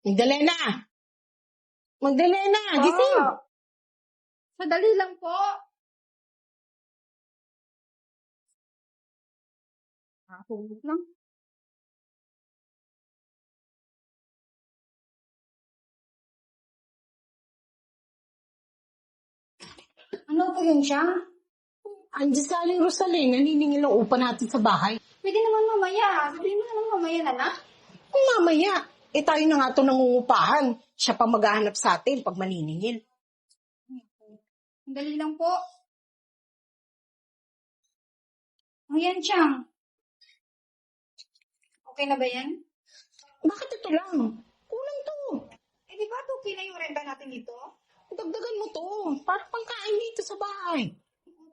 Magdalena! Magdalena! Gising! Po. Madali lang po. Nakatulog lang. Ano po yun siya? Andiyan si Aling Rosalyn, naniningil ang upa natin sa bahay. Pwede naman mamaya. Sabihin mo naman mamaya na lang. Mamaya, tayo na nga ito nangungupahan. Siya pa maghahanap sa atin pag maniningil. Madali lang po. Ayan siyang. Okay na ba yan? Bakit ito lang? Kulang to. Di ba okay na yung renta natin dito? Dagdagan mo to. Para pangkain dito sa bahay.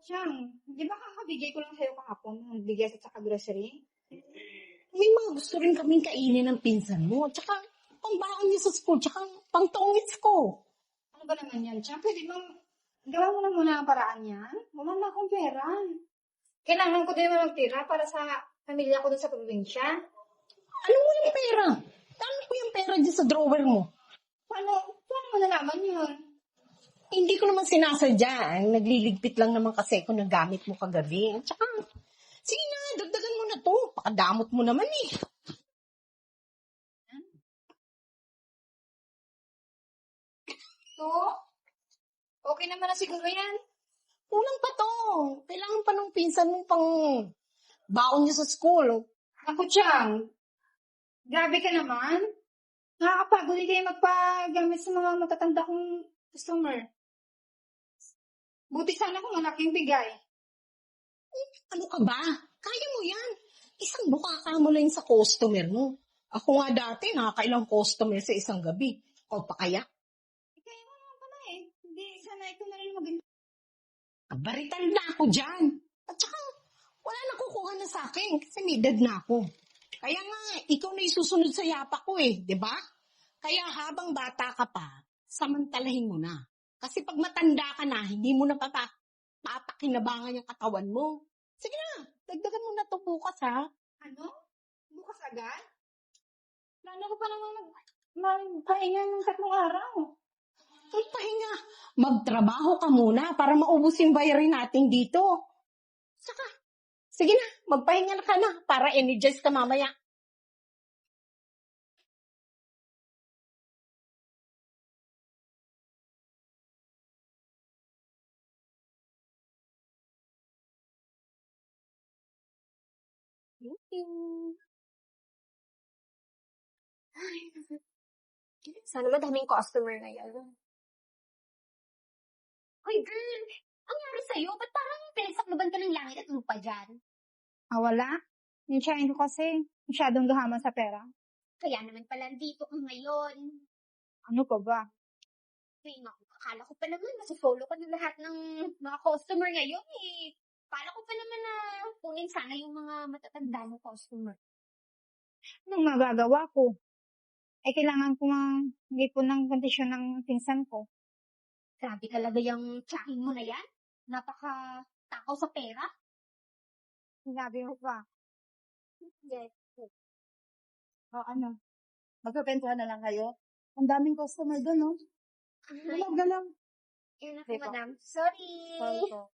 Siyang, di ba kakabigay ko lang sa'yo kahapon ng bigas at saka grocery? May mga gusto rin kaming kainin ng pinsan mo. Tsaka pangbaon niya sa school. Tsaka pangtongits ko. Ano ba naman yan, Siyang? Pwede bang gawa mo na muna ang paraan yan? Wala na akong pera. Kailangan ko din naman magtira para sa pamilya ko dun sa probinsya. Ano mo yung pera? Dami ko yung pera dyan sa drawer mo. Paano mo nalaman yun? Hindi ko naman sinasadya. Nagliligpit lang naman kasi ako ng gamit mo kagabi. Tsaka, sige na, dagdagan mo na to. Pakadamot mo naman eh. So, okay naman na siguro yan. Kulang pa to. Kailangan pa ng pinsan mo pang baon niya sa school. Ako, Chang, grabe ka naman. Nakakapagod din kayo magpagamit sa mga matatanda kong customer. Buti sana kung malaking bigay. Ano ka ba? Kaya mo yan. Isang bukaka mo lang sa customer mo. Ako nga dati, nakakailang customer sa isang gabi. O pa kaya? Kaya mo naman pala eh. Hindi, sana ito na rin maging... Baritan na ako dyan. At saka, wala na kukuha na sa akin kasi may edad na ako. Kaya nga, ikaw na isusunod sa yapa ko eh, di ba? Kaya habang bata ka pa, samantalahin mo na. Kasi pag matanda ka na, hindi mo na papakinabangan yung katawan mo. Sige na, dagdagan mo na to bukas ha. Ano? Bukas agad? Plano ko pa naman magpahinga ng 3 araw. Magpahinga. Magtrabaho ka muna para maubos yung bayarin natin dito. Saka, sige na, magpahinga na ka na para energize ka mamaya. Thank you. Ay, sana madaming customer ngayon. Hoy girl, ang nangyari sa'yo? Ba't parang pinagsakluban ka ng langit at lupa dyan? Wala. Yung tsahin ko kasi, masyadong gahaman sa pera. Kaya naman pala dito ka ngayon. Ano pa ba? Ay, naku, akala ko pa naman nasa-follow ka ng lahat ng mga customer ngayon eh. Akala ko pa naman na kunin sana yung mga matatanda ng customer. Anong magagawa ko? Kailangan ko mag-ipon ng kondisyon ng pinsan ko. Grabe talaga yung tsahin mo na yan. Napaka-takaw sa pera. Sabi mo pa. Yes. Ano? Magkapentuhan na lang kayo? Ang daming customer doon, no? Galaw-galaw. Yun na po, Teka. madam. Sorry. Sorry po.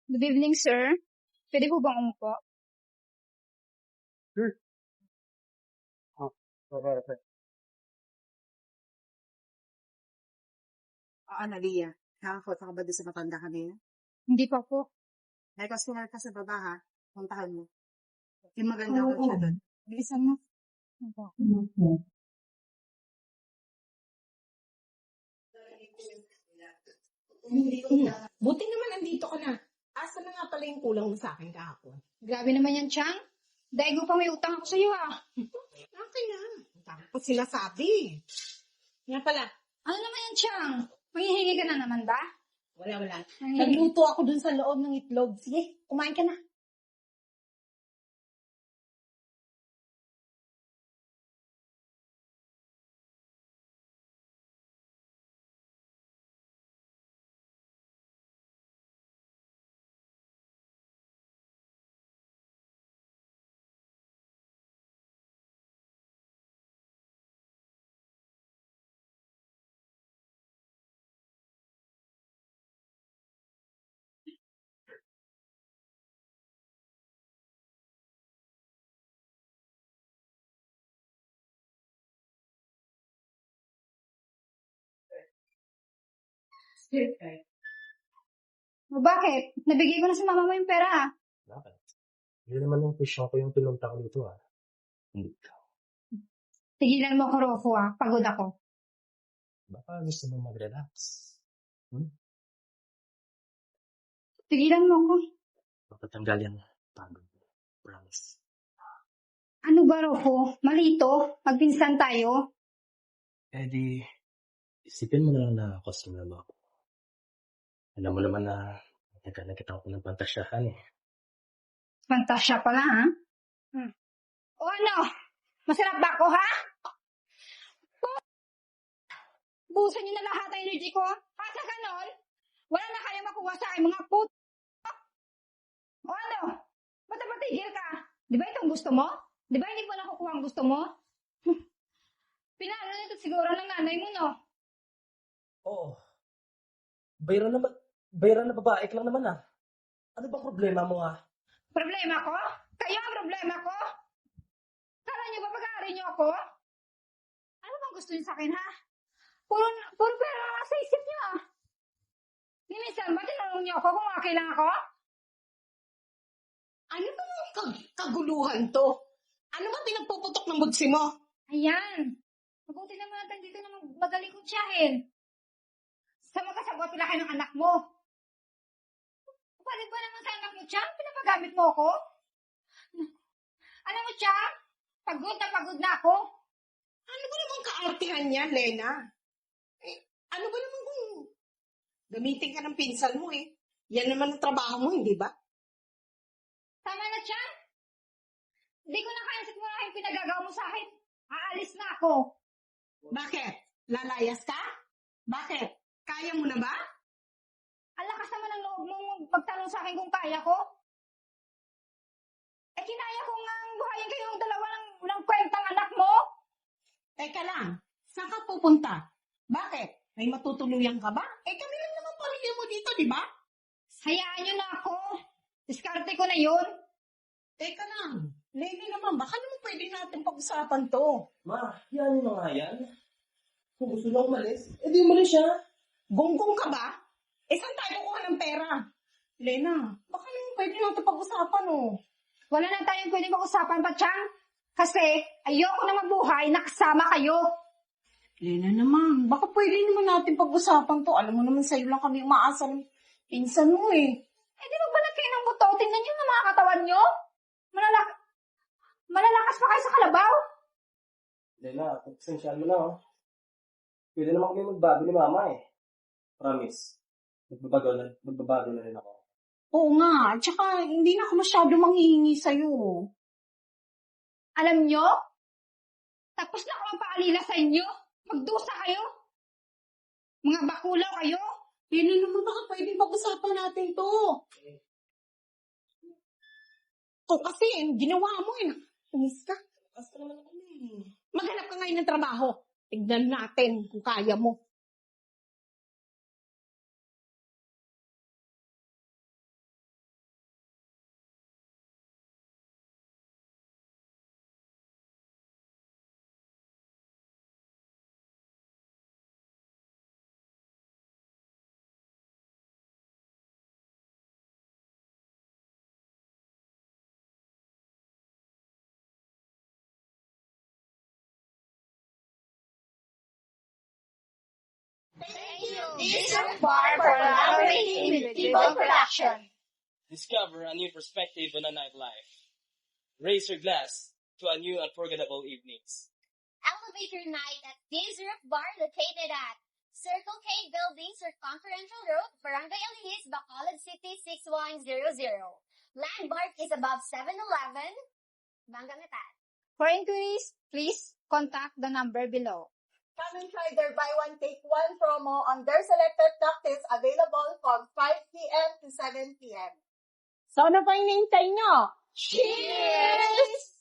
Good evening, sir. Pwede po bang umupo? Sure. Okay. Analia, nakakota ka ba doon sa matanda kanina? Hindi pa po. May customer ka sa baba ha, puntahan mo. Yung maganda Oo, ko siya doon. Bilisan mo. Buti naman nandito ka na. Asa na nga pala yung kulang mo sa akin kahapon? Grabe naman yan, Chang. Dahil pa may utang ako sa'yo, ah. Okay na. Tapos sila sabi. Nga pala, Ano naman yan, Chang? Manghihingi ka na naman ba? wala. Ay. Nagluto ako dun sa loob ng itlog. Sige, kumain ka na. O bakit? Nabigay ko na sa mama mo yung pera ah. Bakit? Hindi naman yung passion ko yung pinunta ko dito ah. Hindi ka. Tigilan mo ako, Rofo ah. Pagod ako. Baka gusto mo mag-relax. Tigilan mo ako. Mapatanggal yan. Pagod. Promise. Ano ba, Rofo? Malito? Magpinsan tayo? Eh di, isipin mo na lang na customer mo ako. Alam mo naman na nagkita ko ng pantasyahan eh. Fantasya pala, ha? O ano? Masarap ba ako, ha? Busan niyo na lahat ang energy ko. At sa ganon, wala na kayo makuha sa akin, mga put... O ano? Ba't napatigil ka? Di ba itong gusto mo? Di ba hindi mo nakukuha ang gusto mo? Pinalo nito siguro ng nanay mo, no? Oo. Bayran na babae ka lang naman ah. Ano bang problema mo ah? Problema ko? Kayo ang problema ko? Kala niyo ba pag-aari niyo ako? Ano bang gusto niyo sa akin, ha? Puro pera lang sa isip niyo, ah. Minsan ba tinanong niyo ako kung okay lang ako? Ano ba yung kaguluhan to? Ano ba pinagpuputok ng bugsi mo? Ayan. Mabuti naman natin dito na magaling kong tiyahin. Sa magkasagot sila kayo ng anak mo. Palit ba naman sa anak mo, Chang? Pinapagamit mo ako? Alam mo, Chang? Pagod na ako. Ano ba naman kaartihan yan, Lena? Ano ba naman kung gamitin ka ng pinsan mo eh? Yan naman ang trabaho mo, hindi ba? Tama na, Chang. Hindi ko na kaya siguro yung pinagagawa mo sa akin. Aalis na ako. Bakit? Lalayas ka? Bakit? Kaya mo na ba? Ang lakas naman ng loob mong pagtanong sa akin kung kaya ko. Eh, kinaya ko nga buhayin kayong dalawa ng kwentang anak mo. Teka lang, saan ka pupunta? Bakit? May matutuluyan ka ba? Eh kami lang naman pamilya mo dito, di ba? Hayaan niyo na ako. Diskarte ko na yun. Teka lang, Lene naman, baka naman pwede natin pag-usapan to. Ma, yan yung mga yan. Kung gusto lang umalis, di umalis siya. Gonggong ka ba? Eh saan tayo kukuha ng pera? Lena, baka naman pwede natin pag-usapan oh. Wala na tayong pwedeng pag-usapan pa, Chang. Kasi ayoko na mabuhay na kasama kayo. Lena naman, baka pwede naman natin pag-usapan to. Alam mo naman sa'yo lang kami umaasa ng pinsan mo eh. Eh, di ba banat kayo ng buto? Tingnan niyo ang mga katawan niyo. Malalakas pa kayo sa kalabaw. Hindi na, pagpasensyal mo na oh. Pwede naman kami magbago ni mama eh. Promise. Magbabago na rin ako. Oo nga, at saka hindi na ako masyado manghihingi sa'yo. Alam niyo? Tapos na ako magpaalila sa inyo. Magdusa kayo. Mga bakulaw kayo. Lena naman, baka pwede pag-usapan natin to. O kasi, ginawa mo eh. Umis ka. Basta naman ako eh. Maghanap ka ngayon ng trabaho. Tignan natin kung kaya mo. Disrupt Bar for collaborating with People Production. Discover a new perspective on a nightlife. Raise your glass to a new unforgettable evenings. Elevator night at Disrupt Bar located at Circle K Building, Circumferential Road, Barangay Alinis, Bacolod City, 6100. Landmark is above 7-Eleven, Bangamatan. For inquiries, please contact the number below. Come and try their buy one take one promo on their selected cocktails available from 5 p.m. to 7 p.m. So ano pa hinihintay nyo? Cheers!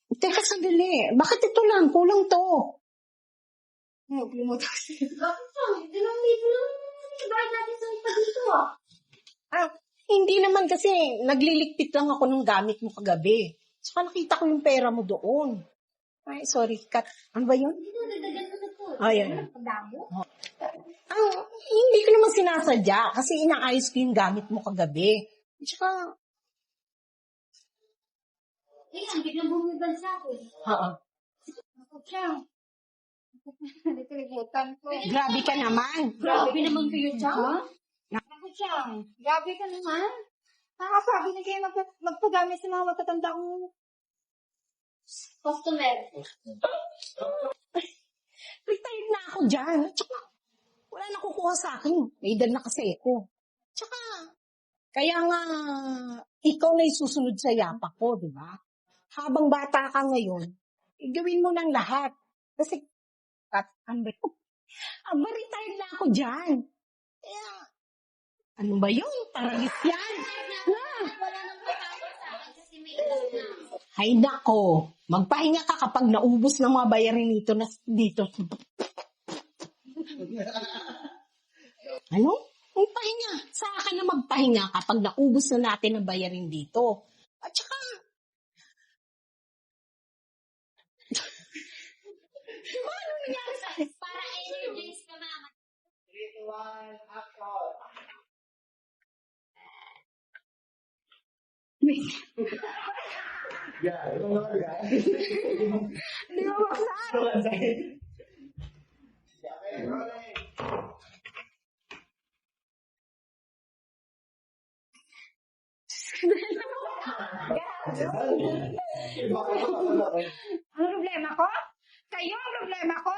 Teka, sandali. Bakit ito lang? Kulang to. Bumutas. Bakit to? Dalawang libo lang bayad natin sa isa dito ah. Ah, hindi naman kasi nagliligpit lang ako ng gamit mo kagabi. Saka nakita ko yung pera mo doon. Ay, sorry, cut. Ano ba yun? Dito, dagdagan mo na to. Ayan. Pagdamo? Hindi ko naman sinasadya kasi inaayos ko yung gamit mo kagabi. Tsaka, Kailan, biglang bumibal sa akin. Ako siya. Nakalimutan ko. grabe ka naman. Grabe naman kayo dyan. Ako siya. Grabe ka naman. Nakakapagod na kayo magpagamit sa mga matatanda kong Customer. Retired na ako dyan. Tsaka, wala na kukuha sa akin. May edad na kasi ako. Tsaka, kaya nga, ikaw na isusunod sa yapak ko, di ba? Habang bata ka ngayon, gawin mo ng lahat. Kasi, retired na ako dyan. Kaya, ano ba yun? Paralis yan. Wala nang pagkawa sa akin kasi may edad na. Ay nako, magpahinga ka kapag naubos ng mga bayarin dito. Ano? Magpahinga. Sa akin na magpahinga kapag naubos na natin ang bayarin dito. At saka, ano nangyari sa akin? Para energize ka mama. Di ba maksan? Ano problema ko? Kayo ang problema ko?